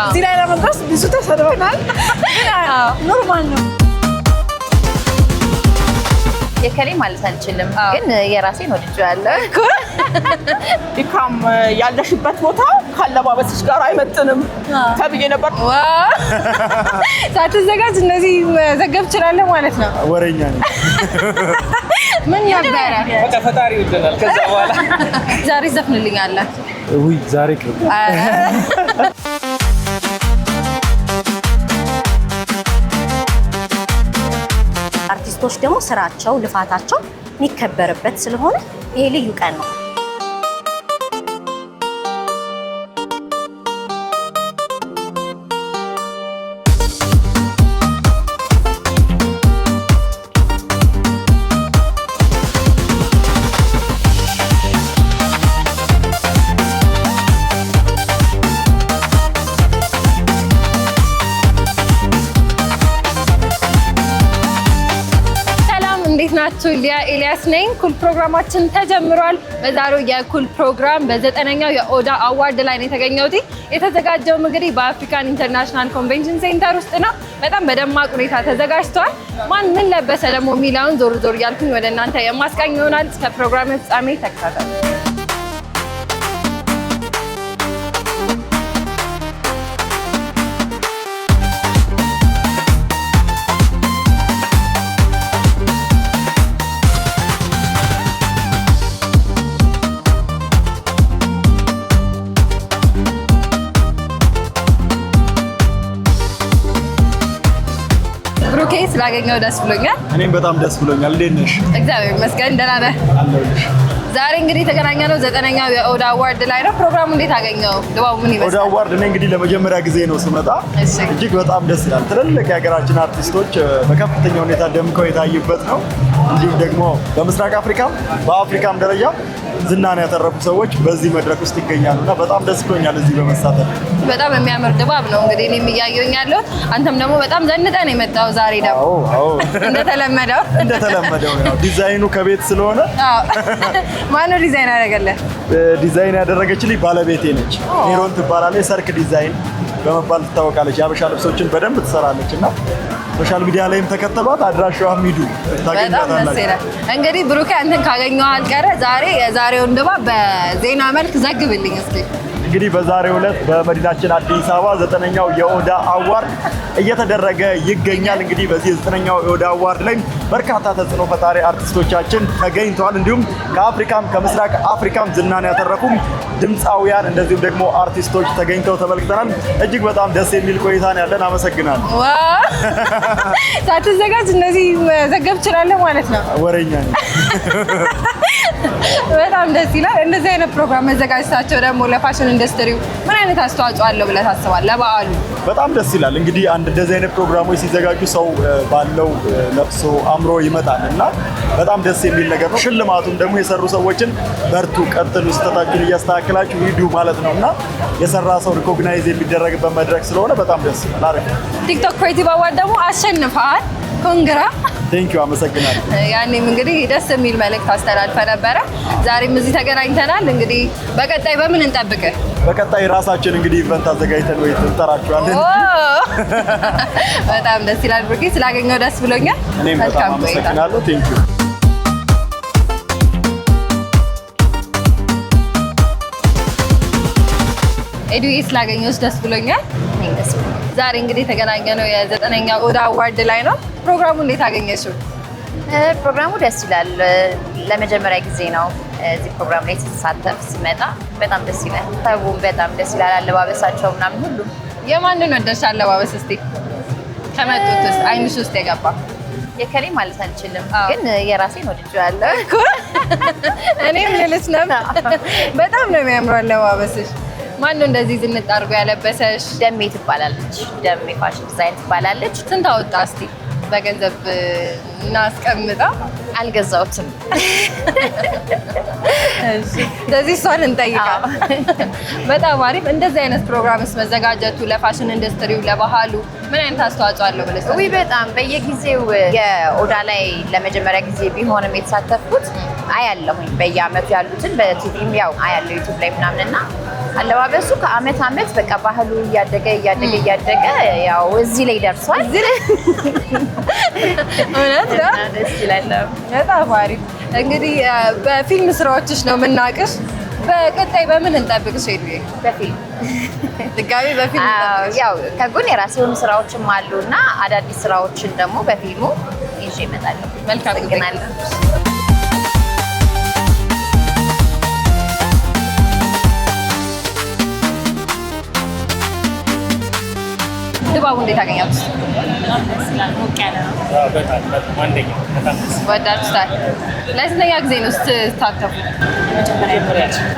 እዚህ ላይ ለመድረስ ብዙ ተሰድበናል። ኖርማል ነው። የከሌ ማለት አልችልም ግን የራሴን ወድጄዋለሁ እኮ። ኢክራም ያለሽበት ቦታ ካለባበስሽ ጋር አይመጥንም ተብዬ ነበር። ሳትዘጋጅ እንደዚህ መዘገብ እችላለሁ ማለት ነው። ወሬኛ ነኝ። ምን ነበረ? በቃ ፈጣሪ ይወደናል። ከዛ በኋላ ዛሬ ዘፍንልኛለህ? ውይ ዛሬ ቅርብ አርቲስቶች ደግሞ ስራቸው ልፋታቸው የሚከበርበት ስለሆነ ይሄ ልዩ ቀን ነው። ሊያ ኤልያስ ነኝ። ኩል ፕሮግራማችን ተጀምሯል። በዛሬው የኩል ፕሮግራም በ9ኛው የኦዳ አዋርድ ላይ ነው የተገኘሁት። የተዘጋጀው እንግዲህ በአፍሪካን ኢንተርናሽናል ኮንቬንሽን ሴንተር ውስጥ ነው። በጣም በደማቅ ሁኔታ ተዘጋጅቷል። ማን ምን ለበሰ ደግሞ የሚለውን ዞር ዞር እያልኩኝ ወደ እናንተ የማስቃኝ ይሆናል። እስከ ፕሮግራም ፍጻሜ ተከታተሉ። ስላገኘው ደስ ብሎኛል። እኔም በጣም ደስ ብሎኛል። እንዴት ነሽ? እግዚአብሔር ይመስገን ደህና ነህ? አለሁልሽ። ዛሬ እንግዲህ የተገናኘነው 9ኛው የኦዳ አዋርድ ላይ ነው። ፕሮግራሙ እንዴት አገኘው? ድባቡ ምን ይመስላል? ኦዳ አዋርድ እኔ እንግዲህ ለመጀመሪያ ጊዜ ነው ስመጣ። እጅግ በጣም ደስ ይላል። ትልልቅ የሀገራችን አርቲስቶች በከፍተኛ ሁኔታ ደምቀው የታዩበት ነው። እንዲሁም ደግሞ በምስራቅ አፍሪካም በአፍሪካም ደረጃ ዝናን ያተረፉ ሰዎች በዚህ መድረክ ውስጥ ይገኛሉና በጣም ደስ ብሎኛል እዚህ በመሳተፍ። በጣም የሚያምር ድባብ ነው እንግዲህ እኔም እያየሁኝ ያለሁት። አንተም ደግሞ በጣም ዘንጠህ ነው የመጣው ዛሬ ደግሞ። አዎ እንደተለመደው ነው። ዲዛይኑ ከቤት ስለሆነ ማነው ዲዛይን ያደረገልህ? ዲዛይን ያደረገችልኝ ባለቤቴ ነች። ሜሮን ትባላለች። ሰርክ ዲዛይን በመባል ትታወቃለች። የሀበሻ ልብሶችን በደንብ ትሰራለች እና ሶሻል ሚዲያ ላይም ተከተሏት። አድራሻዋም ሂዱ ታገኛታላችሁ። እንግዲህ ብሩኬ አንተን ካገኘሁ አልቀረ ዛሬ የዛሬውን ድባብ በዜና መልክ ዘግብልኝ እስኪ። እንግዲህ በዛሬው ዕለት በመዲናችን አዲስ አበባ 9ኛው የኦዳ አዋርድ እየተደረገ ይገኛል። እንግዲህ በዚህ 9ኛው የኦዳ አዋርድ ላይ በርካታ ተጽዕኖ ፈጣሪ አርቲስቶቻችን ተገኝተዋል። እንዲሁም ከአፍሪካም ከምስራቅ አፍሪካም ዝናን ያተረፉም ድምፃውያን እንደዚሁም ደግሞ አርቲስቶች ተገኝተው ተመልክተናል። እጅግ በጣም ደስ የሚል ቆይታ ነው ያለን። አመሰግናለሁ። ሳትዘጋጅ እንደዚህ መዘገብ እችላለሁ ማለት ነው። ወሬኛ ነኝ። በጣም ደስ ይላል። እንደዚህ አይነት ፕሮግራም መዘጋጀታቸው ደግሞ ለፋሽን ኢንዱስትሪው ምን አይነት አስተዋጽኦ አለው ብለህ ታስባለህ? ለበዓሉ በጣም ደስ ይላል። እንግዲህ እንደዚህ አይነት ፕሮግራሞች ሲዘጋጁ ሰው ባለው ለቅሶ አምሮ ይመጣል እና በጣም ደስ የሚል ነገር ነው። ሽልማቱም ደግሞ የሰሩ ሰዎችን በርቱ፣ ቀጥሉ፣ ስህተታችሁን እያስተካከላችሁ ሂዱ ማለት ነው እና የሰራ ሰው ሪኮግናይዝ የሚደረግበት መድረክ ስለሆነ በጣም ደስ ይላል። አሪፍ ነው። ቲክቶክ ክሬቲቭ አዋርድ ደግሞ አሸንፈሃል። ኮንግራ። ቴንክ ዩ፣ አመሰግናለሁ። ያኔም እንግዲህ ደስ የሚል መልእክት አስተላልፈ ነበረ። ዛሬም እዚህ ተገናኝተናል። እንግዲህ በቀጣይ በምን እንጠብቅህ? በቀጣይ ራሳችን እንግዲህ ኢቨንት አዘጋጅተን ወይ እንጠራችኋለን። በጣም ደስ ይላል። ብሩኬ ስላገኘው ደስ ብሎኛል። እኔም በጣም አመሰግናለሁ። ቴንክ ዩ። ኤዱዬ ስላገኘሁሽ ደስ ብሎኛል። ዛሬ እንግዲህ የተገናኘነው የ9ኛው ኦዳ አዋርድ ላይ ነው። ፕሮግራሙ እንዴት አገኘሽው? ፕሮግራሙ ደስ ይላል። ለመጀመሪያ ጊዜ ነው እዚህ ፕሮግራም ላይ ስሳተፍ። ስመጣ በጣም ደስ ይላል። ሰውም በጣም ደስ ይላል። አለባበሳቸው ምናምን ሁሉ። የማንን ወደድሽ አለባበስ? እስቲ ከመጡት ውስጥ አይንሽ ውስጥ የገባ? የከሌ ማለት አልችልም ግን የራሴን ወድጄዋለሁ እኮ። እኔም ልልሽ ነበር። በጣም ነው የሚያምረው አለባበስሽ። ማነው እንደዚህ ዝንጥ አድርጎ ያለበሰሽ? ደሜ ትባላለች። ደሜ ፋሽን ዲዛይን ትባላለች። ስንት አወጣ እስቲ በገንዘብ እናስቀምጣ? አልገዛሁትም። ስለዚህ እሷን እንጠይቃል። በጣም አሪፍ። እንደዚህ አይነት ፕሮግራምስ መዘጋጀቱ ለፋሽን ኢንዱስትሪው ለባህሉ ምን አይነት አስተዋጽኦ አለው ብለሽ? ውይ በጣም በየጊዜው የኦዳ ላይ ለመጀመሪያ ጊዜ ቢሆንም የተሳተፍኩት አያለሁኝ። በየአመቱ ያሉትን በቲቪም ያው አያለሁ ዩቲዩብ ላይ ምናምንና አለባበሱ ከአመት አመት በቃ ባህሉ እያደገ ያው እዚህ ላይ ደርሷል። እውነት ነው። ደስ ይላል። በጣም አሪፍ። እንግዲህ በፊልም ስራዎችሽ ነው የምናውቅሽ። በቀጣይ በምን እንጠብቅሽ? ሄዱዬ በፊልም ድጋሚ በፊልም ያው ከጎን የራሴ የሆኑ ስራዎችም አሉና አዳዲስ ስራዎችን ደግሞ በፊልሙ ይዤ እመጣለሁ። መልካም አመሰግናለሁ። ድባቡ እንዴት አገኛችሁት? ወዳችሁታል? ለስንተኛ ጊዜ ነው ስትሳተፉ?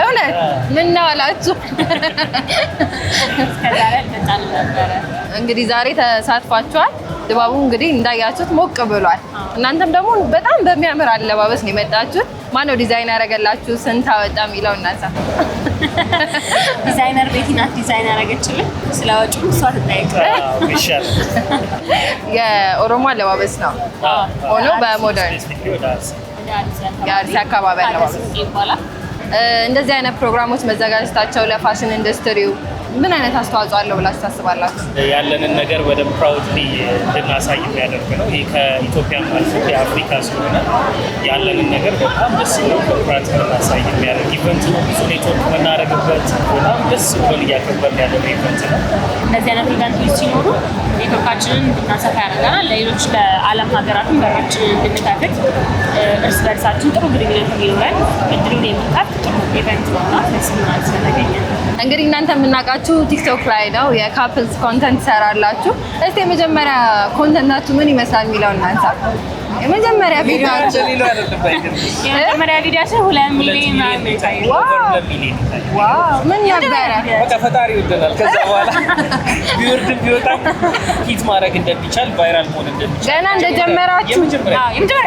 እውነት ምን ነው አላችሁ? እንግዲህ ዛሬ ተሳትፏችኋል። ድባቡ እንግዲህ እንዳያችሁት ሞቅ ብሏል። እናንተም ደግሞ በጣም በሚያምር አለባበስ ነው የመጣችሁት። ማነው ዲዛይን ያደረገላችሁ? ስንት አወጣ የሚለው እናንሳ። ዲዛይነር ቤቲ ናት ዲዛይን ያደረገችልን። ስለወጪው እሷ ትጠይቅ። የኦሮሞ አለባበስ ነው ሆኖ በሞደርን የአርሲ አካባቢ አለባበስ ይባላል። እንደዚህ አይነት ፕሮግራሞች መዘጋጀታቸው ለፋሽን ኢንዱስትሪው ምን አይነት አስተዋጽኦ አለው ብላችሁ ታስባላችሁ? ያለንን ነገር ወደ ፕራውድሊ እንድናሳይ የሚያደርግ ነው። ይህ ከኢትዮጵያ አልፎ የአፍሪካ ስለሆነ ያለንን ነገር በጣም ደስ ብሎ በኩራት እንድናሳይ የሚያደርግ ኢቨንት ነው። ብዙ ኔትወርክ የምናደርግበት በጣም ደስ ብሎን እያከበርን ያለው ኢቨንት ነው። እንደዚህ አይነት ኢቨንቶች ሲኖሩ ኔትወርካችንን እንድናሰፋ ያደርገናል። ለሌሎች ለዓለም ሀገራትም በራችንን እንድንከፍት እርስ በርሳችን ጥሩ ግንኙነት እንዲኖረን እድሉን የሚከፍት ጥሩ ኢቨንት ነውና ደስ ብሎናል ስለተገኘ። እንግዲህ እናንተ የምናውቃችሁ ቲክቶክ ላይ ነው፣ የካፕልስ ኮንተንት ትሰራላችሁ። እስቲ የመጀመሪያ ኮንተንታችሁ ምን ይመስላል የሚለው እናንሳ። የመጀመሪያ ቪዲዮአችሁ የመጀመሪያ ቪዲዮአችን 2 ሚሊዮን ምናምን ይታያል። ዋው ምን ነበረ? በቃ ፈጣሪ ይወደናል። ከዛ በኋላ ቢወርድም ቢወጣም ሂት ማድረግ እንደሚቻል ቫይራል መሆን እንደሚቻል ገና እንደጀመራችሁ የመጀመሪያ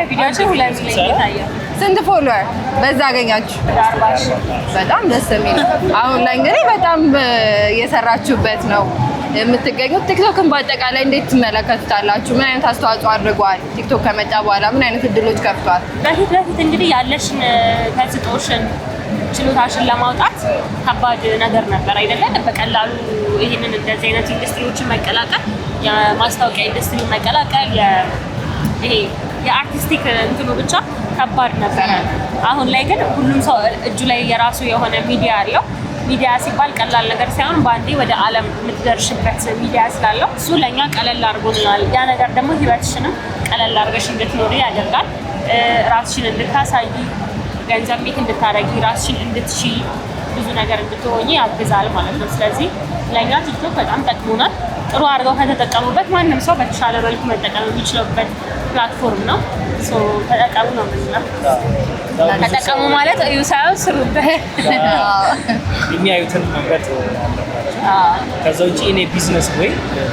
ቪዲዮአችን 2 ሚሊዮን ይታያል። ስንት ፎሎወር በዛ አገኛችሁ? 40,000 በጣም ደስ የሚል። አሁን ላይ እንግዲህ በጣም እየሰራችሁበት ነው የምትገኙት። ቲክቶክን በአጠቃላይ እንዴት ትመለከቱታላችሁ? ምን አይነት አስተዋጽኦ አድርጓል? ቲክቶክ ከመጣ በኋላ ምን አይነት እድሎች ከፍቷል? በፊት እንግዲህ ያለሽን ተሰጥኦሽን ችሎታሽን ለማውጣት ከባድ ነገር ነበር አይደለም። በቀላሉ ይህንን እንደዚህ አይነት ኢንዱስትሪዎችን መቀላቀል፣ የማስታወቂያ ኢንዱስትሪ መቀላቀል፣ ይሄ የአርቲስቲክ እንትኑ ብቻ ከባድ ነበረ። አሁን ላይ ግን ሁሉም ሰው እጁ ላይ የራሱ የሆነ ሚዲያ አለው። ሚዲያ ሲባል ቀላል ነገር ሳይሆን በአንዴ ወደ ዓለም የምትደርሽበት ሚዲያ ስላለው እሱ ለእኛ ቀለል አድርጎልናል። ያ ነገር ደግሞ ህይወትሽንም ቀለል አድርገሽ እንድትኖሪ ያደርጋል። ራስሽን እንድታሳይ፣ ገንዘብ ሜክ እንድታረጊ፣ ራስሽን እንድትችይ፣ ብዙ ነገር እንድትሆኚ ያግዛል ማለት ነው። ስለዚህ ለእኛ ቲክቶክ በጣም ጠቅሞናል። ጥሩ አድርገው ከተጠቀሙበት ማንም ሰው በተሻለ መልኩ መጠቀም የሚችልበት ፕላትፎርም ነው። ተጠቀሙ ነው የምንለው። ተጠቀሙ ማለት እዩ ሳይሆን ስሩበት። የሚያዩትን መንገድ አለባቸው። ከዛ ውጭ እኔ ቢዝነስ ወይ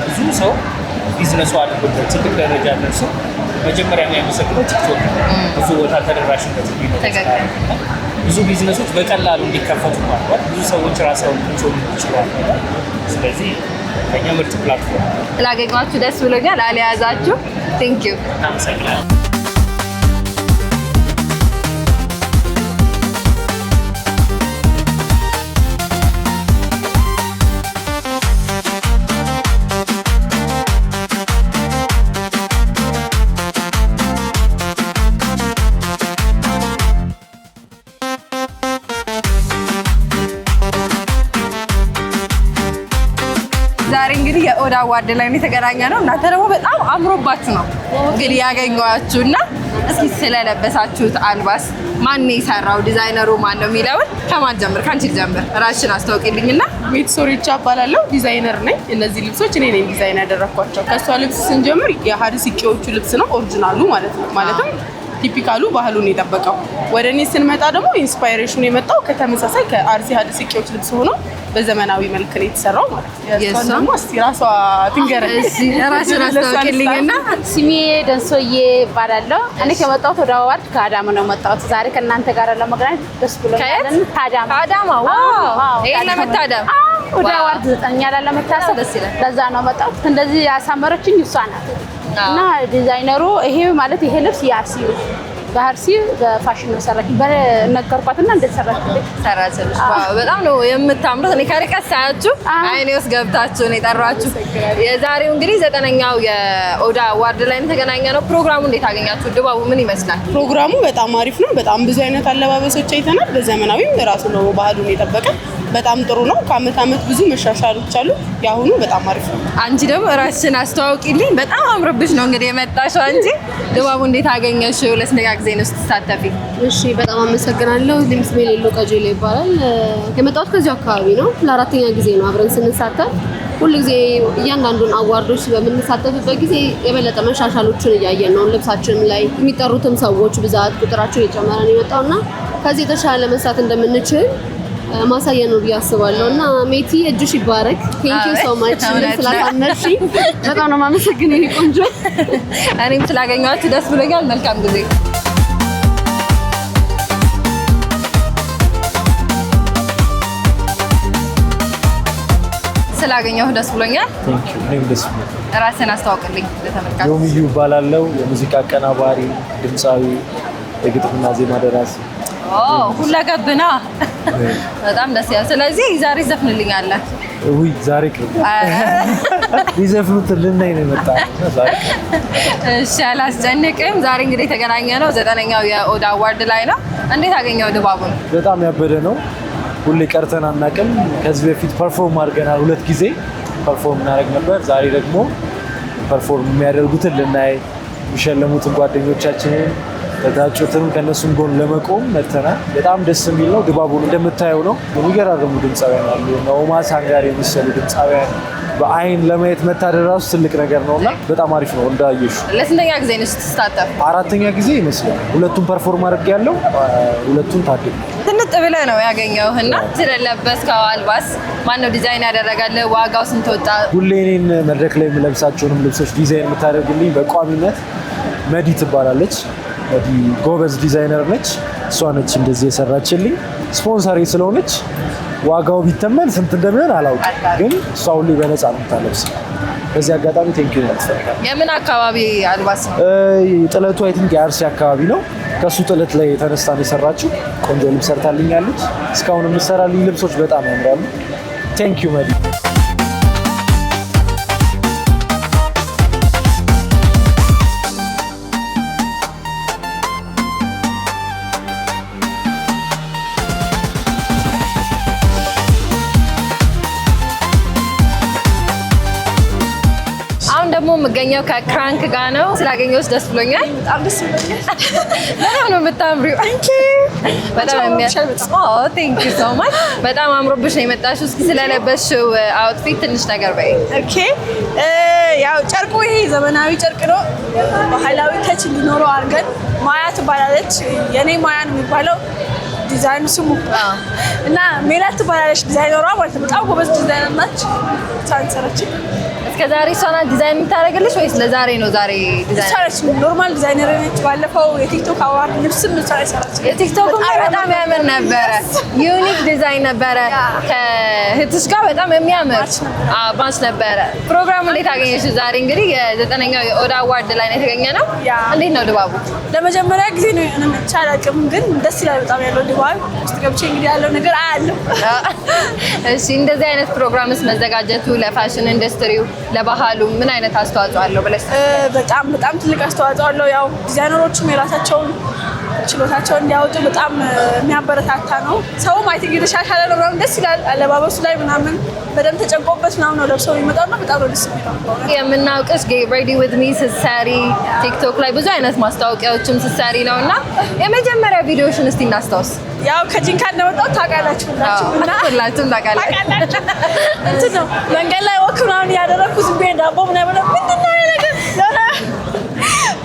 ብዙ ሰው ቢዝነሱ አድርጎበት ትልቅ ደረጃ ደርሶ መጀመሪያ የሚያመሰግነው ቲክቶክ ብዙ ቦታ ተደራሽነት እንዲኖር ብዙ ቢዝነሶች በቀላሉ እንዲከፈቱ ማለት ብዙ ሰዎች ራሳቸውን ኮንትሮል ይችላሉ። ስለዚህ ከኛ ምርጥ ፕላትፎርም ስላገኛችሁ ደስ ብሎኛል። አልያዛችሁ ቴንክ ዩ እናመሰግናለን። ዛሬ እንግዲህ የኦዳ አዋርድ ላይ የተገናኘ ነው። እናንተ ደግሞ በጣም አምሮባችሁ ነው እንግዲህ ያገኘኋችሁ እና እስኪ ስለለበሳችሁት አልባስ ማን የሰራው ዲዛይነሩ ማን ነው የሚለውን ከማን ጀምር? ከአንቺ ጀምር። ራስሽን አስታውቂልኝና። ሜትሶሪቻ እባላለሁ። ዲዛይነር ነኝ። እነዚህ ልብሶች እኔ ነኝ ዲዛይን ያደረኳቸው። ከሷ ልብስ ስንጀምር የሀዲስ ኢቄዎቹ ልብስ ነው ኦሪጂናሉ ማለት ነው። ማለትም ቲፒካሉ ባህሉን የጠበቀው። ወደ እኔ ስንመጣ ደግሞ ኢንስፓይሬሽኑ የመጣው ከተመሳሳይ ከአርሲ ሀዲስ ኢቄዎች ልብስ ሆኖ በዘመናዊ መልክ ነው የተሰራው ማለት ነው። የሷ ደግሞ እስቲ ራሷ ትንገረኝ። እሺ ራስሽን አስታውቂልኝና። ስሜ ደንሶዬ እባላለሁ። እኔ ከመጣሁት ወደ አዋርድ ከአዳማ ነው የመጣሁት። ዛሬ ከእናንተ ጋር ለመገናኘት ደስ ብሎኛል። ከአዳማ ከአዳማ ዋው! ይሄን ለመታደም ወደ አዋርድ 9ኛ ላይ ለመታሰብ ደስ ይላል። ለዛ ነው የመጣሁት። እንደዚህ ያሳመረችኝ እሷ ናት እና ዲዛይነሩ ይሄ ማለት ይሄ ልብስ የአርሲ በአርሲ በፋሽን ነው ሰራች በነገርኳትና እንደሰራችልኝ ሰራችልሽ። በጣም ነው የምታምሩት። እኔ ከርቀት ሳያችሁ አይኔ ውስጥ ገብታችሁ ነው የጠራችሁ። የዛሬው እንግዲህ 9ኛው የኦዳ አዋርድ ላይ ተገናኘ ነው። ፕሮግራሙ እንዴት አገኛችሁ? ድባቡ ምን ይመስላል? ፕሮግራሙ በጣም አሪፍ ነው። በጣም ብዙ አይነት አለባበሶች አይተናል። በዘመናዊም ራሱ ነው ባህሉን የጠበቀ በጣም ጥሩ ነው። ከአመት አመት ብዙ መሻሻሎች አሉ። ያሁኑ በጣም አሪፍ ነው። አንቺ ደግሞ ራስሽን አስተዋውቂልኝ። በጣም አምሮብሽ ነው እንግዲህ የመጣሽው አንቺ። ድባቡ እንዴት አገኘሽው? ለስንተኛ ጊዜ ነው ስትሳተፊ? እሺ በጣም አመሰግናለሁ። ስሜ ሌሎ ቀጀሌ ይባላል። የመጣሁት ከዚሁ አካባቢ ነው። ለ4ኛ ጊዜ ነው አብረን ስንሳተፍ። ሁልጊዜ እያንዳንዱን አዋርዶች በምንሳተፍበት ጊዜ የበለጠ መሻሻሎችን እያየን ነው። ልብሳችንም ላይ የሚጠሩትም ሰዎች ብዛት ቁጥራቸው እየጨመረ ነው የመጣውና ከዚህ የተሻለ መስራት እንደምንችል ማሳያ ነው ብዬ አስባለሁ። እና ሜቲ እጅሽ ይባረክ። ቴንክ ዩ ሶ ማች ስላሳመርሽ በጣም ነው የማመሰግነው። ይሄ ቆንጆ እኔም ስላገኘኋችሁ ደስ ብሎኛል። መልካም ጊዜ። ስላገኘሁ ደስ ብሎኛል። ቴንክ ዩ። እኔም ደስ ብሎኛል። ራስን አስተዋውቅልኝ ለተመልካቾች። ዮሚዩ እባላለሁ። የሙዚቃ አቀናባሪ፣ ድምፃዊ፣ የግጥምና ዜማ ደራሲ። ሁለገብ ነህ። በጣም ደስ ይላል። ስለዚህ ዛሬ ዘፍንልኛለህ? ውይ ዛሬ ሊዘፍኑት ልናይ ነው የመጣነው። እሺ አላስጨንቅም። ዛሬ እንግዲህ የተገናኘ ነው 9ኛው የኦዳ አዋርድ ላይ ነው። እንዴት አገኘው ድባቡን? በጣም ያበደ ነው። ሁሌ ቀርተን አናውቅም። ከዚህ በፊት ፐርፎርም አድርገናል። 2 ጊዜ ፐርፎርም እናደርግ ነበር። ዛሬ ደግሞ ፐርፎርም የሚያደርጉትን ልናይ፣ የሚሸለሙትን ጓደኞቻችንን ተታጩትን ከነሱም ጎን ለመቆም መተናል። በጣም ደስ የሚል ነው። ድባቡን እንደምታየው ነው። የሚገራርሙ ድምፃውያን አሉ። ኦማስ ሃንጋሪ የሚሰሉ ድምፃውያን በአይን ለማየት መታደር ራሱ ትልቅ ነገር ነውና በጣም አሪፍ ነው። እንዳየሽ ለስንተኛ ጊዜ ነው ስትሳተፍ? 4ኛ ጊዜ ይመስላል። 2ቱን ፐርፎርም አድርግ ያለው 2ቱን ታድግ ትንጥ ብለህ ነው ያገኘውና ስለለበስከው አልባስ ማነው ዲዛይን ያደረጋለህ? ዋጋው ስንት ወጣ? ሁሌ እኔን መድረክ ላይ የምለብሳቸውንም ልብሶች ዲዛይን የምታደርግልኝ በቋሚነት መዲ ትባላለች። መዲ ጎበዝ ዲዛይነር ነች። እሷ ነች እንደዚህ የሰራችልኝ። ስፖንሰሬ ስለሆነች ዋጋው ቢተመን ስንት እንደሚሆን አላውቅም፣ ግን እሷ ሁሌ በነፃ የምታለብስ። በዚህ አጋጣሚ ቴንክ ዩ ማለት ነው። የምን አካባቢ አልባስ? ጥለቱ አይ ቲንክ የአርሲ አካባቢ ነው። ከሱ ጥለት ላይ የተነስታ ነው የሰራችው። ቆንጆ ልብስ ሰርታልኛለች። እስካሁን የምትሰራልኝ ልብሶች በጣም ያምራሉ። ቴንክ ዩ መዲ። ደግሞ የምገኘው ከክራንክ ጋር ነው። ስላገኘሁሽ ደስ ብሎኛል። በጣም ደስ ብሎኛል። በጣም ነው የምታምሪው። በጣም ቴንክ ዩ ሶ ማች። በጣም አምሮብሽ ነው የመጣሽው። እስኪ ስለለበስሽው አውትፊት ትንሽ ነገር በይ። ኦኬ ያው ጨርቁ ይሄ ዘመናዊ ጨርቅ ነው። ባህላዊ ተች እንዲኖረው አድርገን ማያ ትባላለች። የኔ ማያ ነው የሚባለው ዲዛይኑ ስሙ እና ሜላት ትባላለች ዲዛይነሯ ማለት ነው። በጣም ጎበዝ ዲዛይነር ናች። ሳንሰራች እስከ ዛሬ እሷ ናት ዲዛይን የምታደርግልሽ ወይስ ለዛሬ ነው? ዛሬ ዲዛይን ኖርማል ዲዛይነር ነች። ባለፈው የቲክቶክ አዋርድ ልብስም ሰራች። የቲክቶክ በጣም ያምር ነበረ። ዩኒክ ዲዛይን ነበረ። ከህትሽ ጋር በጣም የሚያምር ባንስ ነበረ። ፕሮግራሙ እንዴት አገኘሽ? ዛሬ እንግዲህ የ9ኛው የኦዳ አዋርድ ላይ ነው የተገኘ ነው። እንዴት ነው ድባቡ? ለመጀመሪያ ጊዜ ነው አላውቅም፣ ግን ደስ ይላል በጣም ያለው ድባብ። ውስጥ ገብቼ እንግዲህ ያለው ነገር አያለሁ። እሺ እንደዚህ አይነት ፕሮግራምስ መዘጋጀቱ ለፋሽን ኢንዱስትሪው ለባህሉ ምን አይነት አስተዋጽኦ አለው ብለሽ? በጣም በጣም ትልቅ አስተዋጽኦ አለው። ያው ዲዛይነሮቹም የራሳቸውን ችሎታቸውን እንዲያወጡ በጣም የሚያበረታታ ነው። ሰውም አይ ቲንክ የተሻሻለ ነው ምናምን ደስ ይላል። አለባበሱ ላይ ምናምን በደንብ ተጨንቆበት ምናምን ነው ለብሰው የሚመጣው እና በጣም ነው ደስ የሚለው። የምናውቅሽ ጌት ሬዲ ዊዝ ሚ ስትሰሪ ቲክቶክ ላይ ብዙ አይነት ማስታወቂያዎችም ስትሰሪ ነው እና የመጀመሪያ ቪዲዮሽን እስቲ እናስታውስ። ያው ከጂንካ እንደመጣሁ ታውቃላችሁ ሁላችሁም ታውቃላችሁ። እንትን ነው መንገድ ላይ ወክ ምናምን እያደረግኩ ዝም ብዬ ዳቦ ምናምን ምንድን ነው ይሄ ነገር ለሆነ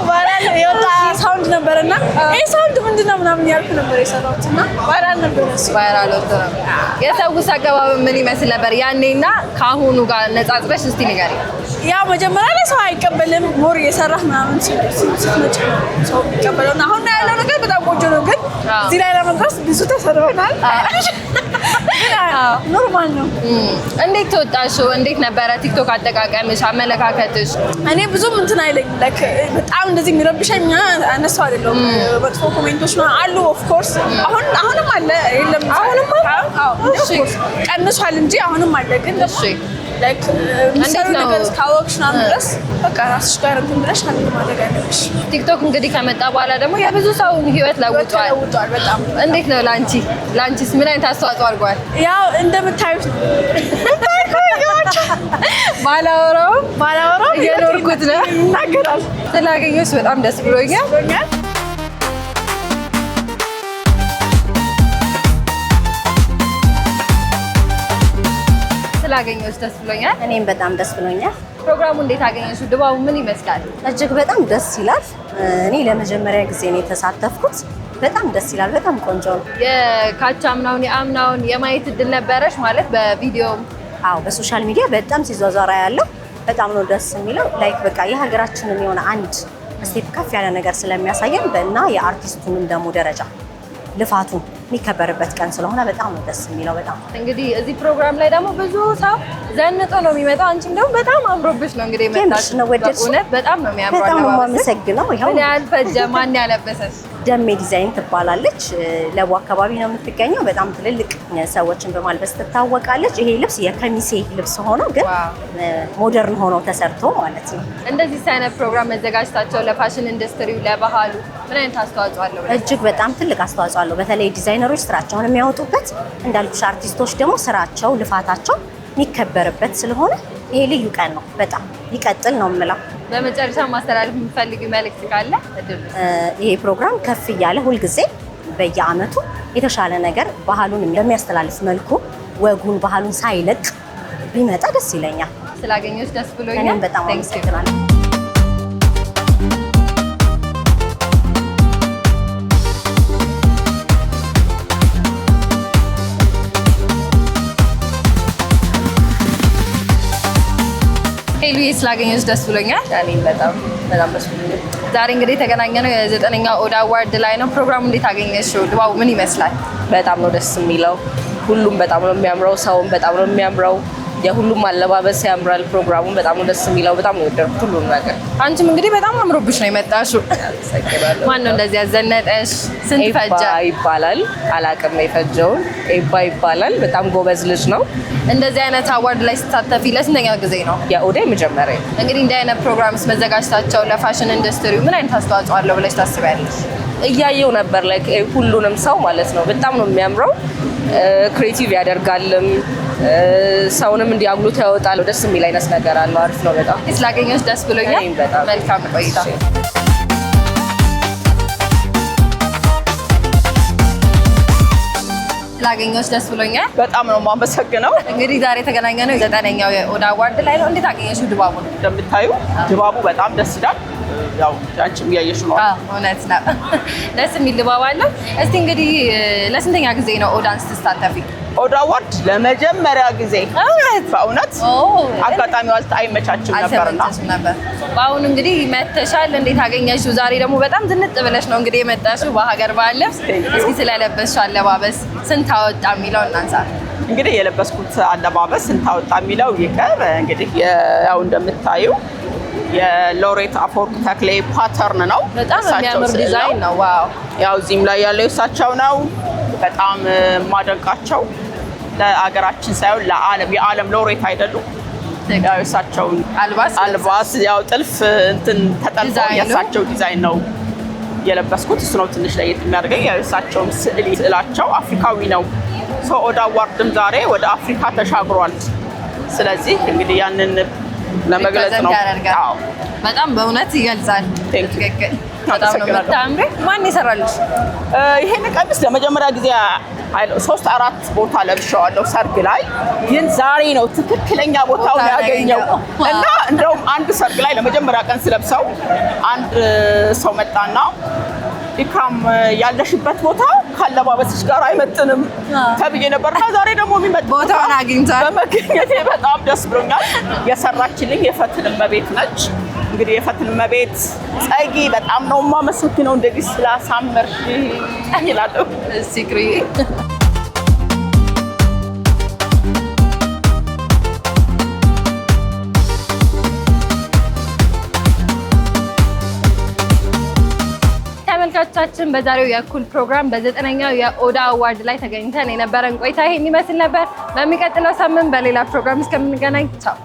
ቫይራል የወጣ ሳውንድ ነበረና ይሄ ሳውንድ ምንድን ነው ምናምን ያልኩ ነበር የሰራሁት እና ቫይራል ነበር እሱ። ቫይራል ወጥቶ ነበር። የሰውስ አቀባበል ምን ይመስል ነበር ያኔና ከአሁኑ ጋር ነጻጽረሽ እስቲ ንገሪኝ። ያው መጀመሪያ ላይ ሰው አይቀበልም፣ ሞር እየሰራህ ምናምን ስትመጪ ሰው የሚቀበለው እና አሁን ያለው ነገር በጣም ቆንጆ ነው። ግን እዚህ ላይ ለመድረስ ብዙ ተሰርበናል። ኖርማል ነው። እንዴት ተወጣሽው? እንዴት ነበረ ቲክቶክ አጠቃቀምሽ፣ አመለካከትሽ? እኔ ብዙም እንትን አይለኝም። በጣም እንደዚህ የሚረብሸኝ እነሱ አይደለም መጥፎ ኮሜንቶች ነው አሉ ኦፍ ኮርስ አሁንም አለ የለም አሁንም እሺ ቀንሷል እንጂ አሁንም አለ ግን እሺ ላይክ እንዴት ነው ካወቅሽ ነው ድረስ በቃ ራስሽ ጋር እንትን ብለሽ አንድ ማድረግ አለብሽ። ቲክቶክ እንግዲህ ከመጣ በኋላ ደግሞ የብዙ ሰው ህይወት ለውጧል በጣም። እንዴት ነው ላንቺስ ምን አይነት አስተዋጽኦ አድርጓል? ያው እንደምታዩት ባላወራው እየኖርኩት ነው እናገራል። ስላገኘሁሽ በጣም ደስ ብሎኛል። ስላገኘሁሽ ደስ ብሎኛል። እኔም በጣም ደስ ብሎኛል። ፕሮግራሙ እንዴት አገኘሽው? ድባቡ ምን ይመስላል? እጅግ በጣም ደስ ይላል። እኔ ለመጀመሪያ ጊዜ ነው የተሳተፍኩት። በጣም ደስ ይላል። በጣም ቆንጆ ነው። የካቻምናውን የአምናውን የማየት እድል ነበረሽ ማለት በቪዲዮ? አዎ በሶሻል ሚዲያ በጣም ሲዟዟራ ያለው በጣም ነው ደስ የሚለው። ላይክ በቃ የሀገራችንን የሆነ አንድ ስቴፕ ከፍ ያለ ነገር ስለሚያሳየን እና የአርቲስቱንም ደግሞ ደረጃ ልፋቱ የሚከበርበት ቀን ስለሆነ በጣም ነው ደስ የሚለው። በጣም እንግዲህ እዚህ ፕሮግራም ላይ ደግሞ ብዙ ሰው ዘንጦ ነው የሚመጣው። አንቺም ደግሞ በጣም አምሮብሽ ነው እንግዲህ የመጣሽ ነው። ወደድሽ? እውነት በጣም ነው የሚያምረው። በጣም ነው የማመሰግነው። ይኸው ምን ያህል ፈጀ? ማን ያለበሰሽ? ደሜ ዲዛይን ትባላለች። ለቡ አካባቢ ነው የምትገኘው። በጣም ትልልቅ ሰዎችን በማልበስ ትታወቃለች። ይሄ ልብስ የከሚሴ ልብስ ሆኖ ግን ሞደርን ሆኖ ተሰርቶ ማለት ነው። እንደዚህ አይነት ፕሮግራም መዘጋጀታቸው ለፋሽን ኢንዱስትሪው ለባህሉ ምን አይነት አስተዋጽኦ አለው? እጅግ በጣም ትልቅ አስተዋጽኦ አለው። በተለይ ዲዛይነሮች ስራቸውን የሚያወጡበት እንዳልኩሽ፣ አርቲስቶች ደግሞ ስራቸው ልፋታቸው የሚከበርበት ስለሆነ ይሄ ልዩ ቀን ነው። በጣም ይቀጥል ነው የምለው። በመጨረሻ ማስተላለፍ የምትፈልጊው መልዕክት ካለ? ይሄ ፕሮግራም ከፍ እያለ ሁልጊዜ በየአመቱ የተሻለ ነገር ባህሉን በሚያስተላልፍ መልኩ ወጉን ባህሉን ሳይለቅ ቢመጣ ደስ ይለኛል። ስላገኘሁሽ ደስ ብሎኛል። እኔም በጣም አመሰግናለሁ። ሄሉ ስላገኘሁሽ ደስ ብሎኛል። እኔም በጣም ደስ ብሎኛል። ዛሬ እንግዲህ የተገናኘነው የ9ኛው ኦዳ አዋርድ ላይ ነው። ፕሮግራሙ እንዴት አገኘሽው? ድባቡ ምን ይመስላል? በጣም ነው ደስ የሚለው። ሁሉም በጣም ነው የሚያምረው። ሰውም በጣም ነው የሚያምረው። የሁሉም አለባበስ ያምራል። ፕሮግራሙን በጣም ነው ደስ የሚለው። በጣም ነው የወደድኩት ሁሉም ነገር። አንቺም እንግዲህ በጣም አምሮብሽ ነው የመጣሽው። ማን ነው እንደዚህ ያዘነጠሽ? ስንት ፈጃ? ይባላል አላቅም የፈጀውን። ኤባ ይባላል። በጣም ጎበዝ ልጅ ነው። እንደዚህ አይነት አዋርድ ላይ ስትሳተፊ ለስንተኛ ጊዜ ነው? የኦዳ የመጀመሪያ። እንግዲህ እንዲህ አይነት ፕሮግራምስ መዘጋጀታቸው ለፋሽን ኢንዱስትሪው ምን አይነት አስተዋጽኦ አለው ብለሽ ታስቢያለሽ? እያየው ነበር ላይ ሁሉንም ሰው ማለት ነው። በጣም ነው የሚያምረው። ክሬቲቭ ያደርጋልም ሰውንም እንዲያጉሉት ያወጣል። ደስ የሚል አይነት ነገር አለው። አሪፍ ነው በጣም። ስላገኘሁሽ ደስ ብሎኛል። መልካም ቆይታ። ስላገኘሁሽ ደስ ብሎኛል። በጣም ነው የማመሰግነው። እንግዲህ ዛሬ የተገናኘነው የ9ኛው የኦዳ አዋርድ ላይ ነው። እንዴት አገኘሽው ድባቡን? እንደምታዩ ድባቡ በጣም ደስ ይላል። ያው አንቺም እያየሽ ነው። እውነት ነው። ደስ የሚል ድባብ አለው። እስቲ እንግዲህ ለስንተኛ ጊዜ ነው ኦዳን ስትሳተፊ? ኦዳ አዋርድ ለመጀመሪያ ጊዜ በእውነት አጋጣሚው አይመቻችም ነበርና በአሁኑ እንግዲህ መተሻል። እንዴት አገኘሽው? ዛሬ ደግሞ በጣም ዝንጥ ብለሽ ነው እንግዲህ የመጣሽው በሀገር ባህል ልብስ። እስኪ ስለለበስሽው አለባበስ ስንት አወጣ የሚለው እናንሳ። እንግዲህ የለበስኩት አለባበስ ስንት አወጣ የሚለው ይቀር። እንግዲህ ያው እንደምታዩ የሎሬት አፈወርቅ ተክሌ ፓተርን ነው። በጣም የሚያምር ዲዛይን ነው። ዋው! ያው እዚህም ላይ ያለው የእሳቸው ነው። በጣም ማደንቃቸው ለአገራችን ሳይሆን ለዓለም የዓለም ሎሬት አይደሉም። ያው የእሳቸውን አልባስ ያው ጥልፍ እንትን ተጠልፎ የእሳቸው ዲዛይን ነው የለበስኩት። እሱ ነው ትንሽ ለየት የሚያደርገኝ። ያው የእሳቸውን ስዕላቸው አፍሪካዊ ነው። ሰው ኦዳ አዋርድም ዛሬ ወደ አፍሪካ ተሻግሯል። ስለዚህ እንግዲህ ያንን ለመግለጽ ነው። አዎ በጣም በእውነት ይገልጻል። ትክክል። በጣም ነው የምታምሪ። ማን ይሰራልሽ? ይሄን ቀሚስ ለመጀመሪያ ጊዜ 3-4 ቦታ ለብሼዋለሁ ሰርግ ላይ። ግን ዛሬ ነው ትክክለኛ ቦታውን ያገኘው እና እንደውም አንድ ሰርግ ላይ ለመጀመሪያ ቀን ስለብሰው አንድ ሰው መጣና ኢክራም ያለሽበት ቦታ ካለባበስሽ ጋር አይመጥንም ተብዬ ነበርና ዛሬ ደግሞ የሚመጥ ቦታውን አግኝቷል። በመገኘቴ በጣም ደስ ብሎኛል። የሰራችልኝ የፈትል እመቤት ነች። እንግዲህ የፈትል እመቤት ጸጊ በጣም ነው የማመሰግነው እንደዚህ ስላሳመርሽ ይላል። ሲክሪ ተመልካቾቻችን በዛሬው የኩል ፕሮግራም በ9ኛው የኦዳ አዋርድ ላይ ተገኝተን የነበረን ቆይታ ይሄን ይመስል ነበር። በሚቀጥለው ሳምንት በሌላ ፕሮግራም እስከምንገናኝ ቻው።